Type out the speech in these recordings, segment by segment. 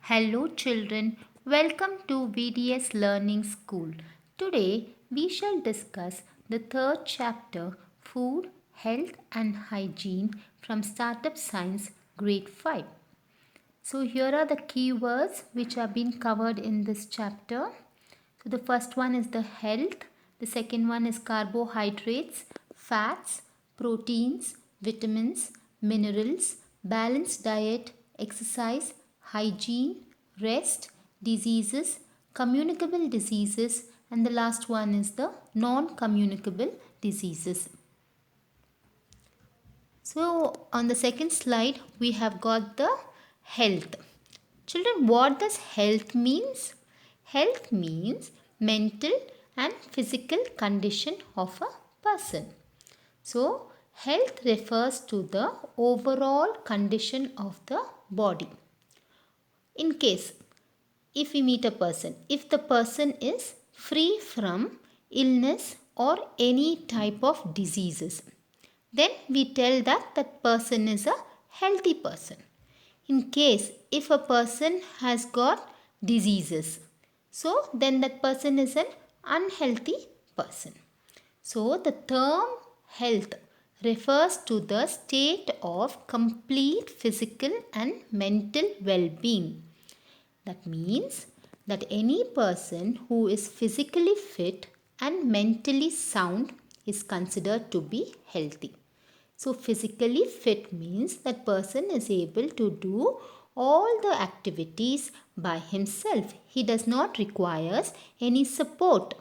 Hello children, welcome to VDS Learning School. Today we shall discuss the third chapter Food, Health and Hygiene from Startup Science Grade 5. So here are the keywords which have been covered in this chapter. So the first one is the health, the second one is carbohydrates, fats, proteins, vitamins, minerals, balanced diet, exercise, hygiene, rest, diseases, communicable diseases, and the last one is the non-communicable diseases. So on the second slide we have got the health. Children, what does health means? Health means mental and physical condition of a person. So health refers to the overall condition of the body. In case if we meet a person, if the person is free from illness or any type of diseases, then we tell that that person is a healthy person. In case if a person has got diseases, so then that person is an unhealthy person. So the term health refers to the state of complete physical and mental well-being. That means that any person who is physically fit and mentally sound is considered to be healthy. So physically fit means that person is able to do all the activities by himself. He does not require any support.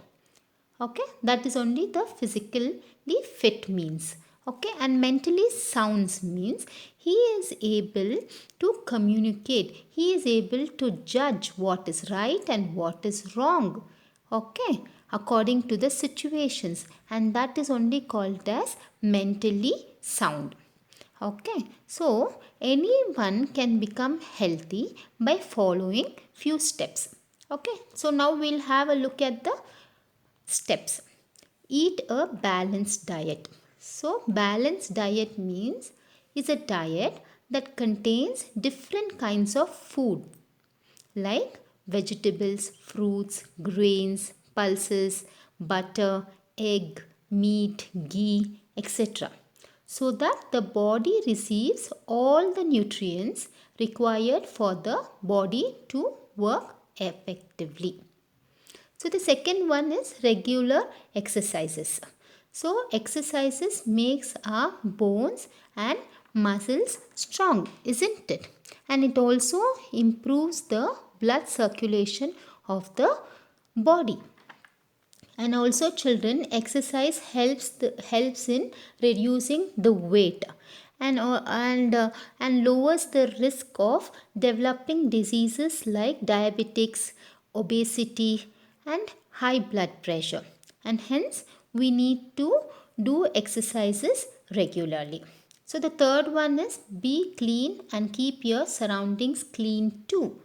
Okay, that is only the physically fit means. Okay, and mentally sounds means he is able to communicate. He is able to judge what is right and what is wrong. Okay, according to the situations, and that is only called as mentally sound. Okay, so anyone can become healthy by following few steps. Okay, so now we'll have a look at the steps. Eat a balanced diet. So balanced diet means is a diet that contains different kinds of food like vegetables, fruits, grains, pulses, butter, egg, meat, ghee, etc. so that the body receives all the nutrients required for the body to work effectively. So the second one is regular exercises. So exercises makes our bones and muscles strong, isn't it? And it also improves the blood circulation of the body. And also children, exercise helps in reducing the weight and lowers the risk of developing diseases like diabetics, obesity and high blood pressure. And hence we need to do exercises regularly. So the third one is be clean and keep your surroundings clean too.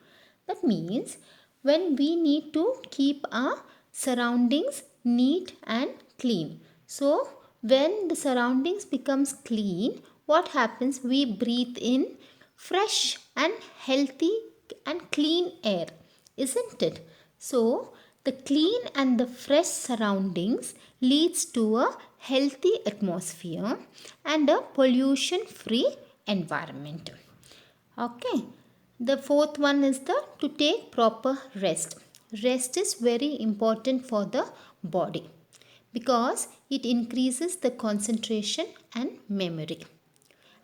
That means when we need to keep our surroundings neat and clean. So when the surroundings becomes clean, what happens? We breathe in fresh and healthy and clean air, isn't it? So the clean and the fresh surroundings leads to a healthy atmosphere and a pollution free environment. Okay. The fourth one is the to take proper rest. Rest is very important for the body because it increases the concentration and memory.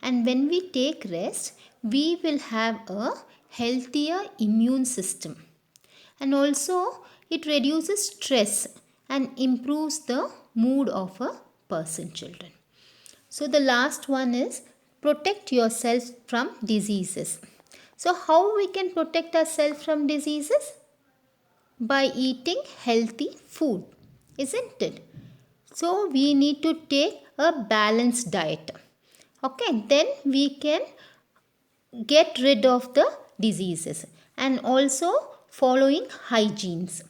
And when we take rest, we will have a healthier immune system. And also it reduces stress and improves the mood of a person, children. So the last one is protect yourself from diseases. So how we can protect ourselves from diseases? By eating healthy food, isn't it? So we need to take a balanced diet. Okay, then we can get rid of the diseases and also following hygienes.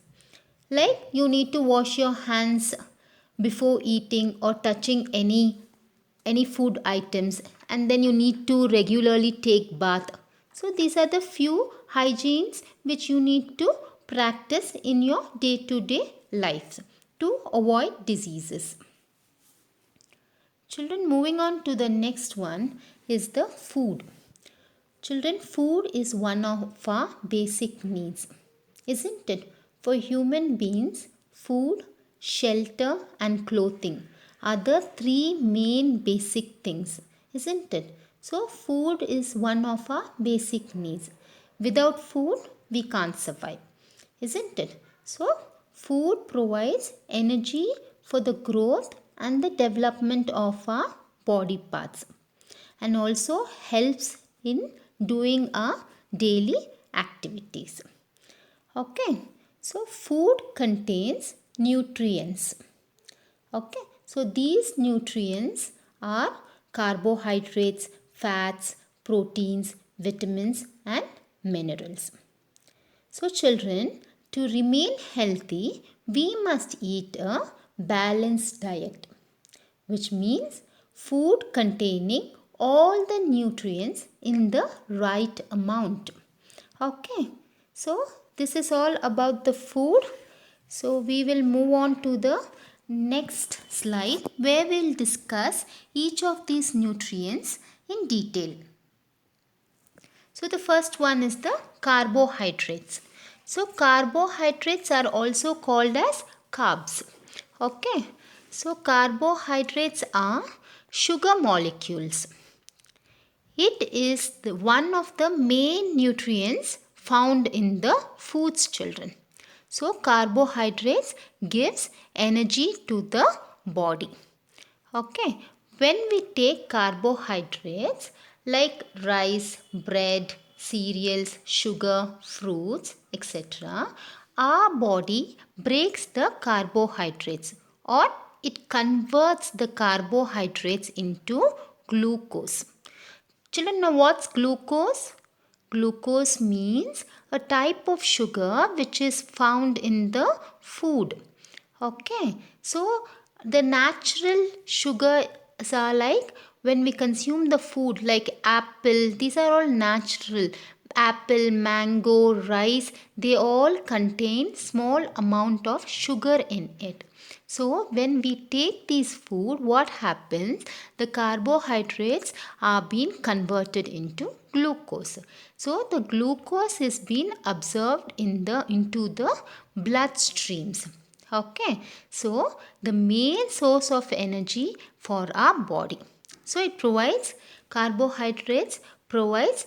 Like you need to wash your hands before eating or touching any food items, and then you need to regularly take bath. So these are the few hygienes which you need to practice in your day-to-day life to avoid diseases. Children, moving on to the next one is the food. Children, food is one of our basic needs, isn't it? For human beings, food, shelter, and clothing are the three main basic things, isn't it? So, food is one of our basic needs. Without food, we can't survive, isn't it? So, food provides energy for the growth and the development of our body parts and also helps in doing our daily activities. Okay, so food contains nutrients. Okay, so these nutrients are carbohydrates, fats, proteins, vitamins, and minerals. So, children, to remain healthy, we must eat a balanced diet, which means food containing all the nutrients in the right amount. Okay, so this is all about the food. So we will move on to the next slide where we'll discuss each of these nutrients in detail. So the first one is the carbohydrates. So carbohydrates are also called as carbs. Okay. So carbohydrates are sugar molecules. It is one of the main nutrients found in the foods, children. So carbohydrates gives energy to the body. Okay, when we take carbohydrates like rice, bread, cereals, sugar, fruits, etc., our body breaks the carbohydrates or it converts the carbohydrates into glucose. Children, know what's glucose? Glucose means a type of sugar which is found in the food. Okay, so the natural sugars are like when we consume the food like apple, these are all natural. Apple, mango, rice, they all contain small amount of sugar in it. So when we take these food, what happens? The carbohydrates are being converted into glucose. So the glucose is being absorbed into the blood streams. Okay, so the main source of energy for our body. So it provides carbohydrates, provides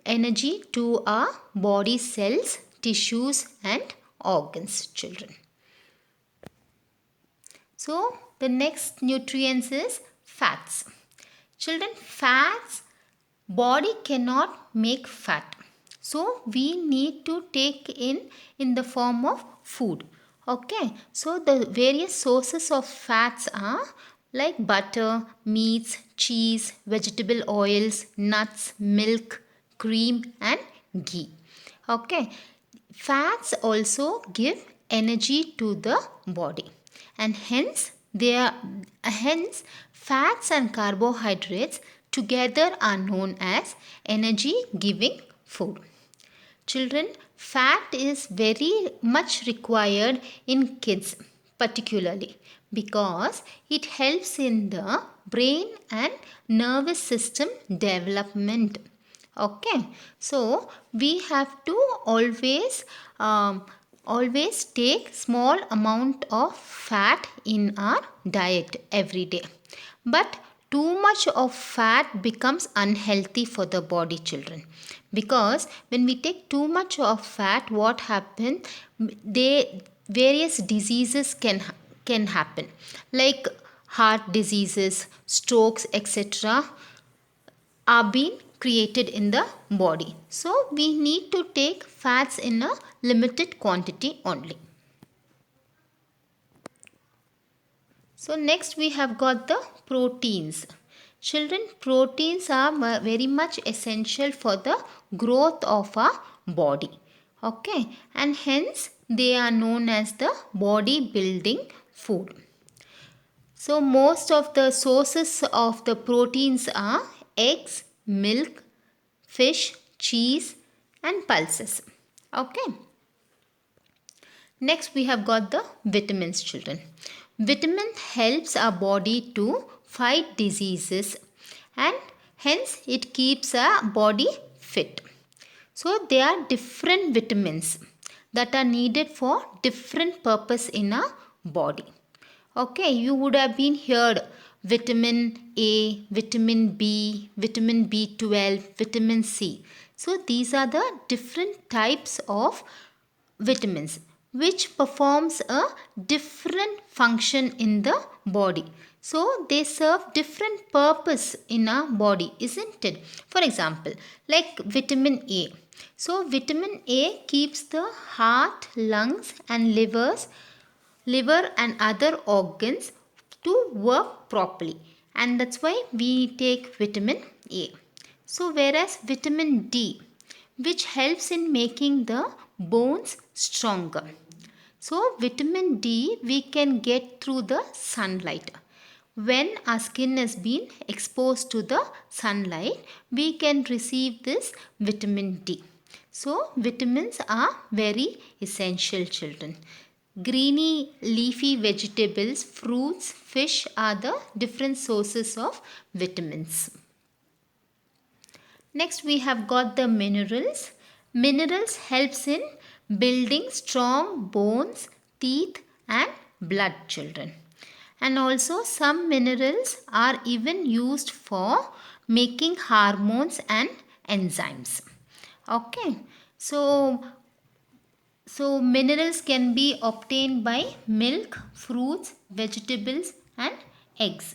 energy to our body cells, tissues and organs, children. So the next nutrients is fats. Children, fats, body cannot make fat. So we need to take in the form of food. Okay, so the various sources of fats are like butter, meats, cheese, vegetable oils, nuts, milk, cream and ghee. Okay, fats also give energy to the body and hence fats and carbohydrates together are known as energy giving food. Children, fat is very much required in kids particularly because it helps in the brain and nervous system development. Okay, so we have to always take small amount of fat in our diet every day. But too much of fat becomes unhealthy for the body, children, because when we take too much of fat, what happens? They various diseases can happen like heart diseases, strokes, etc. are being created in the body. So we need to take fats in a limited quantity only. So next we have got the proteins. Children, proteins are very much essential for the growth of our body. Okay, and hence they are known as the body building food. So most of the sources of the proteins are eggs, milk, fish, cheese and pulses. Okay. Next we have got the vitamins, children. Vitamin helps our body to fight diseases and hence it keeps our body fit. So there are different vitamins that are needed for different purpose in our body. Okay, you would have been heard vitamin A, vitamin B, vitamin B12, vitamin C. So these are the different types of vitamins which performs a different function in the body. So they serve different purpose in our body, isn't it? For example, like vitamin A. So vitamin A keeps the heart, lungs and liver and other organs to work properly, and that's why we take vitamin A. So whereas vitamin D, which helps in making the bones stronger. So vitamin D we can get through the sunlight. When our skin has been exposed to the sunlight, we can receive this vitamin D. So vitamins are very essential, children. Greeny leafy vegetables, fruits, fish are the different sources of vitamins. Next we have got the minerals. Minerals helps in building strong bones, teeth and blood, children. And also some minerals are even used for making hormones and enzymes. Okay. So minerals can be obtained by milk, fruits, vegetables and eggs.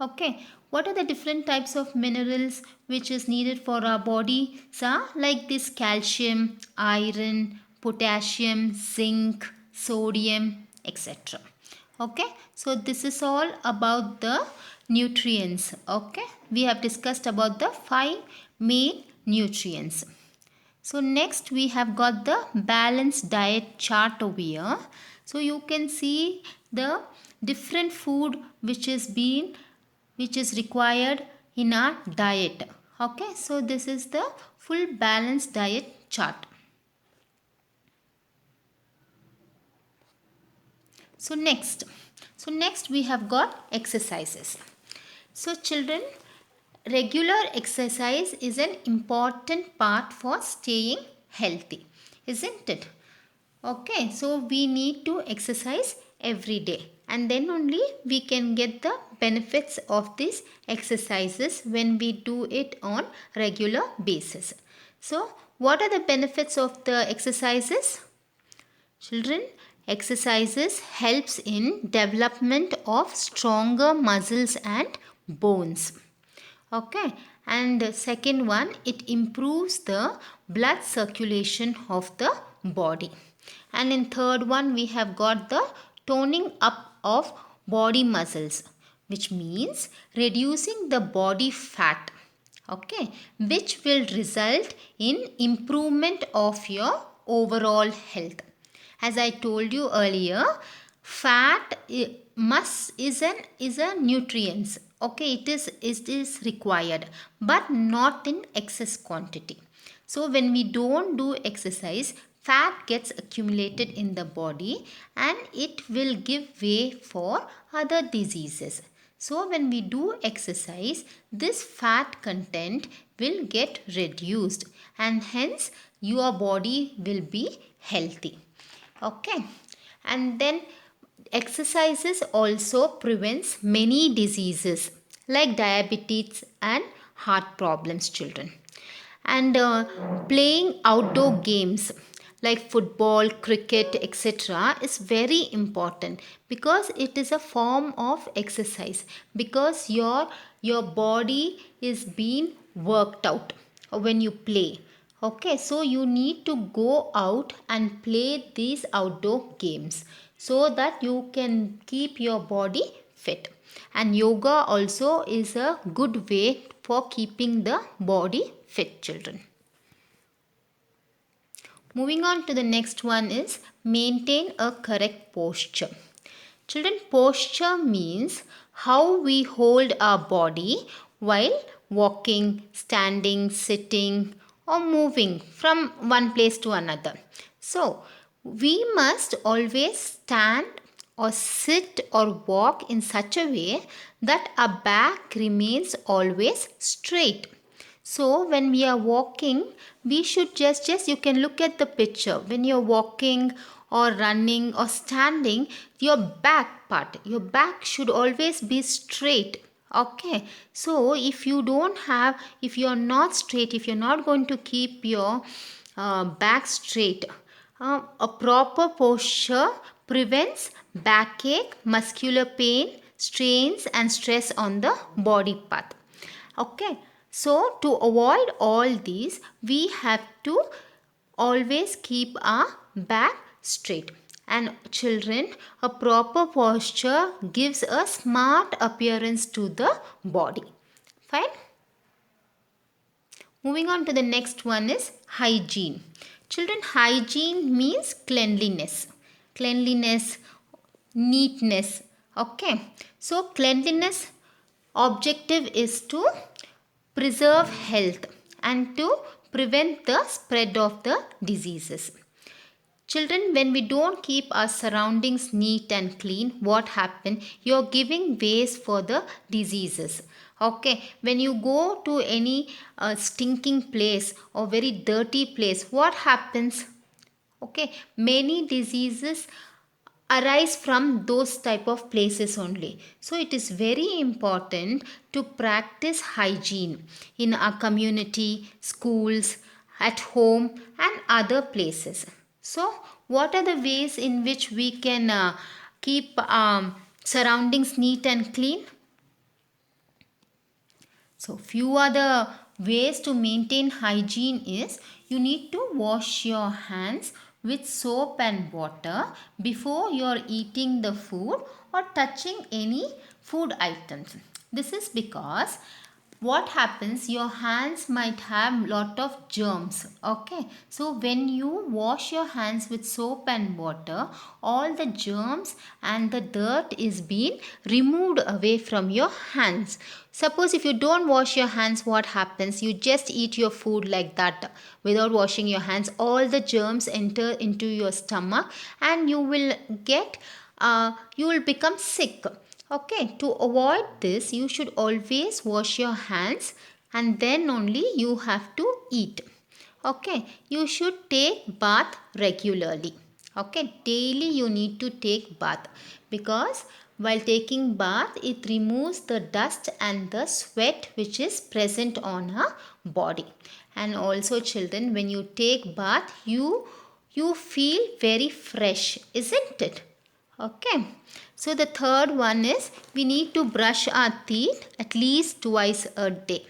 Okay. What are the different types of minerals which is needed for our body? So like this calcium, iron, potassium, zinc, sodium, etc. Okay. So this is all about the nutrients. Okay. We have discussed about the 5 main nutrients. So next we have got the balanced diet chart over here. So you can see the different food which is required in our diet. Okay, so this is the full balanced diet chart. So next we have got exercises. So children, regular exercise is an important part for staying healthy, isn't it? Okay, so we need to exercise every day and then only we can get the benefits of these exercises when we do it on regular basis. So what are the benefits of the exercises? Children, exercises helps in development of stronger muscles and bones. Okay, and second one, it improves the blood circulation of the body. And in third one, we have got the toning up of body muscles, which means reducing the body fat. Okay, which will result in improvement of your overall health. As I told you earlier, fat is a nutrients. Okay, it is required, but not in excess quantity. So when we don't do exercise, fat gets accumulated in the body and it will give way for other diseases. So when we do exercise, this fat content will get reduced and hence your body will be healthy. Okay, and then exercises also prevents many diseases like diabetes and heart problems, children. And playing outdoor games like football, cricket, etc. is very important because it is a form of exercise, because your body is being worked out when you play. Okay, so you need to go out and play these outdoor games so that you can keep your body fit. And yoga also is a good way for keeping the body fit, children. Moving on to the next one is maintain a correct posture. Children, posture means how we hold our body while walking, standing, sitting, or moving from one place to another. So, we must always stand or sit or walk in such a way that our back remains always straight. So when we are walking, we should just you can look at the picture. When you're walking or running or standing, your back part, your back should always be straight. Okay, so if you're not straight, if you're not going to keep your back straight, a proper posture prevents backache, muscular pain, strains, and stress on the body part. Okay, so to avoid all these, we have to always keep our back straight. And children, a proper posture gives a smart appearance to the body. Fine. Moving on to the next one is hygiene. Children, hygiene means cleanliness. Cleanliness, neatness. Okay. So cleanliness objective is to preserve health and to prevent the spread of the diseases. Children, when we don't keep our surroundings neat and clean, what happens? You're giving ways for the diseases. Okay, when you go to any stinking place or very dirty place, what happens? Okay, many diseases arise from those type of places only. So it is very important to practice hygiene in our community, schools, at home and other places. So what are the ways in which we can keep surroundings neat and clean? So few other ways to maintain hygiene is you need to wash your hands with soap and water before you're eating the food or touching any food items. This is because what happens, your hands might have lot of germs. Okay, so when you wash your hands with soap and water, all the germs and the dirt is being removed away from your hands. Suppose if you don't wash your hands, what happens? You just eat your food like that without washing your hands. All the germs enter into your stomach and you will become sick. Okay, to avoid this, you should always wash your hands and then only you have to eat. Okay, you should take bath regularly. Okay, daily you need to take bath because while taking bath, it removes the dust and the sweat which is present on our body. And also children, when you take bath, you feel very fresh, isn't it? Okay. So the third one is we need to brush our teeth at least twice a day.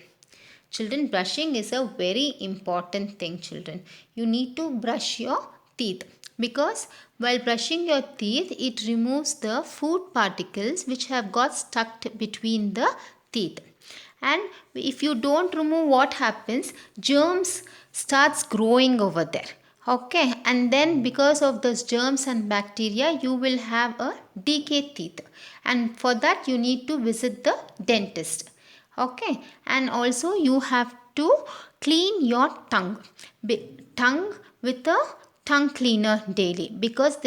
Children, brushing is a very important thing, children. You need to brush your teeth because while brushing your teeth, it removes the food particles which have got stuck between the teeth. And if you don't remove, what happens? Germs starts growing over there. Okay, and then because of those germs and bacteria, you will have a decayed teeth, and for that you need to visit the dentist. Okay, and also you have to clean your tongue with a tongue cleaner daily because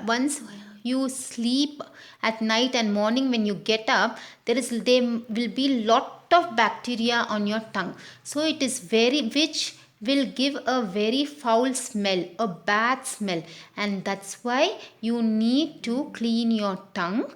once you sleep at night and morning when you get up, there will be lot of bacteria on your tongue. So it is which will give a very foul smell, a bad smell, and that's why you need to clean your tongue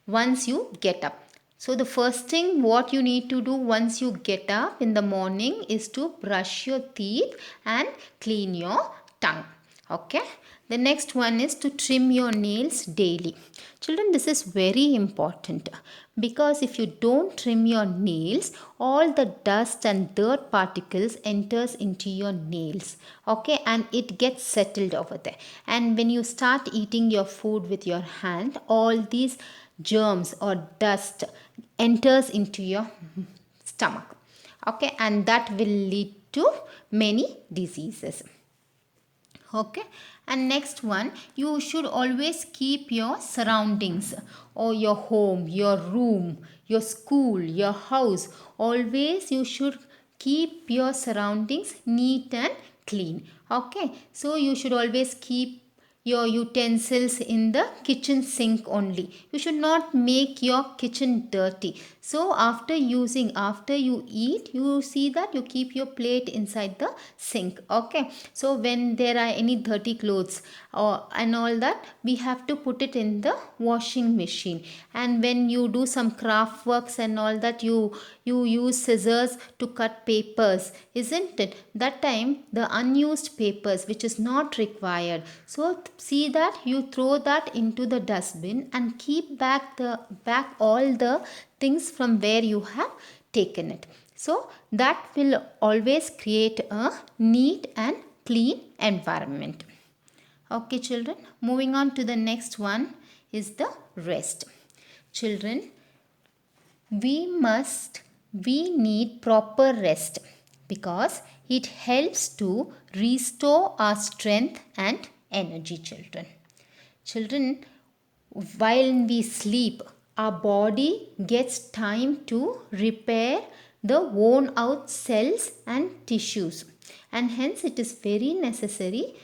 once you get up. So the first thing what you need to do once you get up in the morning is to brush your teeth and clean your tongue. Okay. The next one is to trim your nails daily. Children, this is very important because if you don't trim your nails, all the dust and dirt particles enters into your nails. Okay, and it gets settled over there. And when you start eating your food with your hand, all these germs or dust enters into your stomach. Okay, and that will lead to many diseases. Okay, and next one, you should always keep your surroundings or your home, your room, your school, your house, always you should keep your surroundings neat and clean. Okay, so you should always keep your utensils in the kitchen sink only. You should not make your kitchen dirty. So after you eat, you see that you keep your plate inside the sink. Okay, so when there are any dirty clothes or and all that, we have to put it in the washing machine. And when you do some craft works and all that, you use scissors to cut papers, isn't it? That time the unused papers which is not required, so see that you throw that into the dustbin and keep back all the things from where you have taken it. So that will always create a neat and clean environment. Okay, children, moving on to the next one is the rest. Children, we need proper rest because it helps to restore our strength and energy. Children, while we sleep, our body gets time to repair the worn out cells and tissues, and hence it is very necessary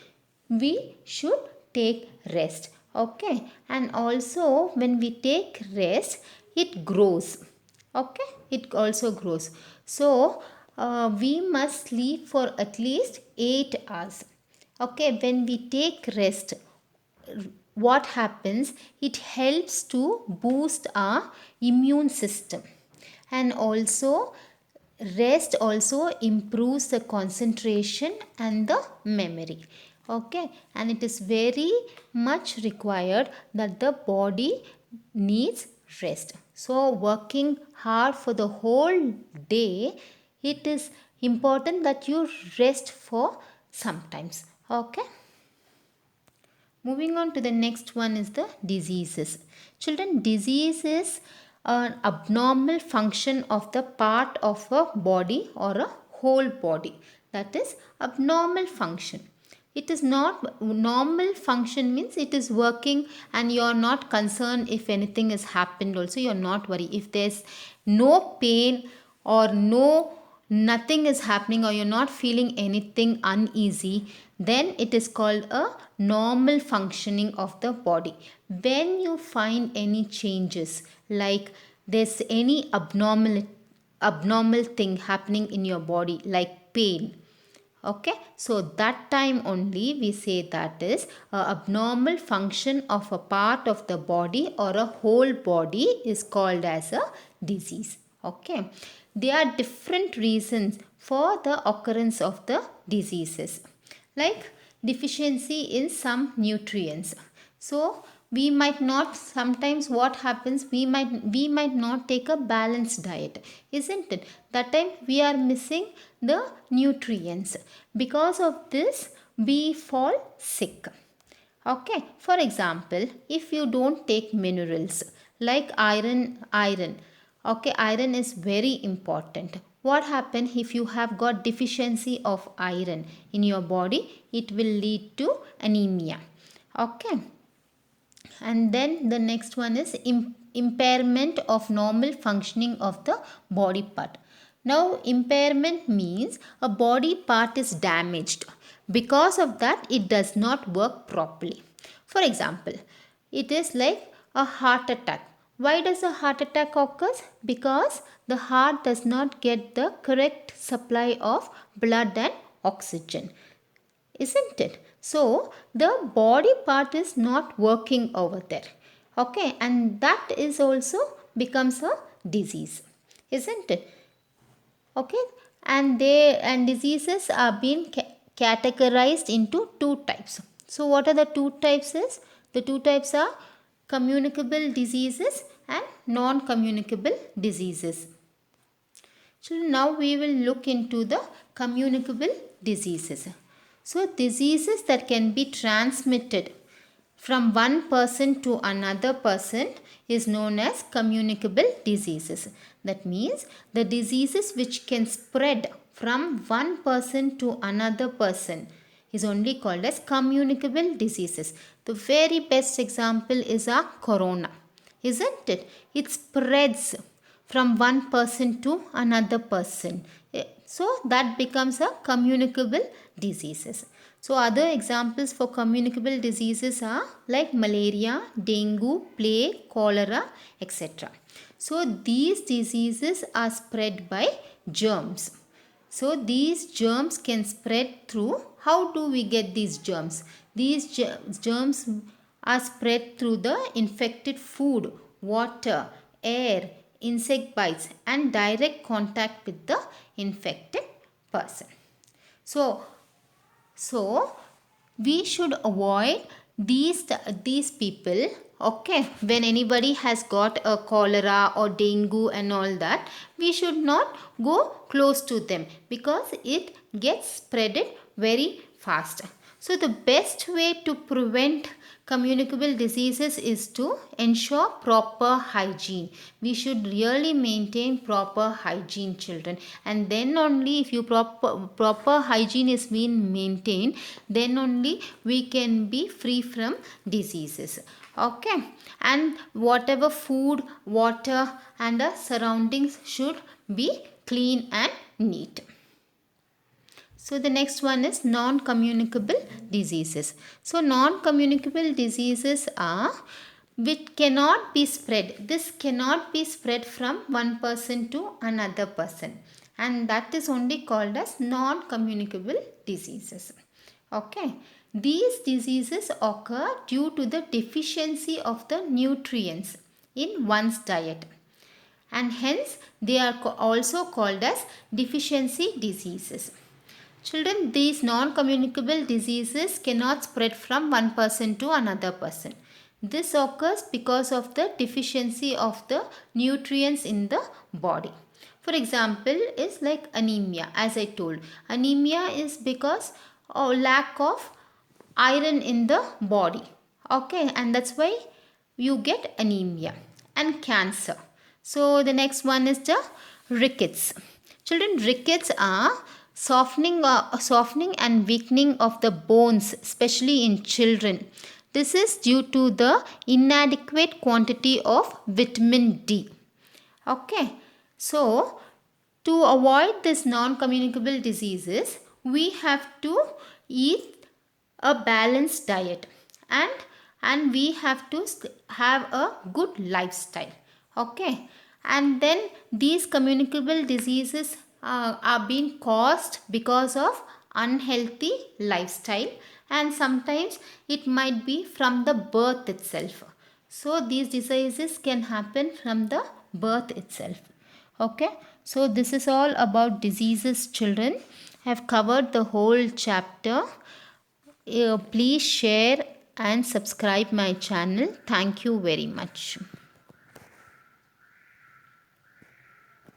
we should take rest. Okay, and also when we take rest, it grows. Okay, it also grows. So we must sleep for at least 8 hours. Okay, when we take rest, what happens? It helps to boost our immune system, and also rest also improves the concentration and the memory. Okay, and it is very much required that the body needs rest. So working hard for the whole day, it is important that you rest for sometimes. Okay, moving on to the next one is the diseases. Children, disease is an abnormal function of the part of a body or a whole body. That is abnormal function. It is not normal function, means it is working and you are not concerned if anything has happened. Also, you are not worried if there's no pain or nothing is happening, or you're not feeling anything uneasy, then it is called a normal functioning of the body. When you find any changes, like there's any abnormal thing happening in your body like pain, okay, so that time only we say that is a abnormal function of a part of the body or a whole body is called as a disease. Okay, there are different reasons for the occurrence of the diseases, like deficiency in some nutrients. So we might not, sometimes what happens, we might not take a balanced diet, isn't it? That time we are missing the nutrients. Because of this we fall sick. Okay, for example, if you don't take minerals like iron, okay, iron is very important. What happens if you have got deficiency of iron in your body? It will lead to anemia. Okay, and then the next one is impairment of normal functioning of the body part. Now impairment means a body part is damaged. Because of that it does not work properly. For example, it is like a heart attack. Why does a heart attack occurs? Because the heart does not get the correct supply of blood and oxygen, isn't it? So the body part is not working over there. Okay, and that is also becomes a disease, isn't it? Okay, and diseases are being categorized into two types. So what are the two types? Is the two types are communicable diseases and non communicable diseases. So now we will look into the communicable diseases. So diseases that can be transmitted from one person to another person is known as communicable diseases. That means the diseases which can spread from one person to another person is only called as communicable diseases. The very best example is a corona, isn't it? It spreads from one person to another person. So that becomes a communicable diseases. So other examples for communicable diseases are like malaria, dengue, plague, cholera, etc. So these diseases are spread by germs. So these germs can spread through. How do we get these germs? These germs are spread through the infected food, water, air, insect bites and direct contact with the infected person. So we should avoid these people. Okay, when anybody has got a cholera or dengue and all that, we should not go close to them because it gets spreaded very fast. So the best way to prevent communicable diseases is to ensure proper hygiene. We should really maintain proper hygiene, children, and then only if you proper hygiene is being maintained, then only we can be free from diseases. Okay, and whatever food, water and the surroundings should be clean and neat. So the next one is non-communicable diseases. So non-communicable diseases are which cannot be spread. This cannot be spread from one person to another person, and that is only called as non-communicable diseases. Okay. These diseases occur due to the deficiency of the nutrients in one's diet, and hence they are also called as deficiency diseases. Children, these non-communicable diseases cannot spread from one person to another person. This occurs because of the deficiency of the nutrients in the body. For example, is like anemia. As I told, anemia is because of lack of iron in the body. Okay, and that's why you get anemia. And cancer. So the next one is the rickets. Children, rickets are softening and weakening of the bones, especially in children. This is due to the inadequate quantity of vitamin D. Okay, so to avoid this non-communicable diseases, we have to eat a balanced diet, and we have to have a good lifestyle. Okay, and then these communicable diseases are being caused because of unhealthy lifestyle, and sometimes it might be from the birth itself. So these diseases can happen from the birth itself. Okay, so this is all about diseases, children. I have covered the whole chapter. Please share and subscribe my channel. Thank you very much.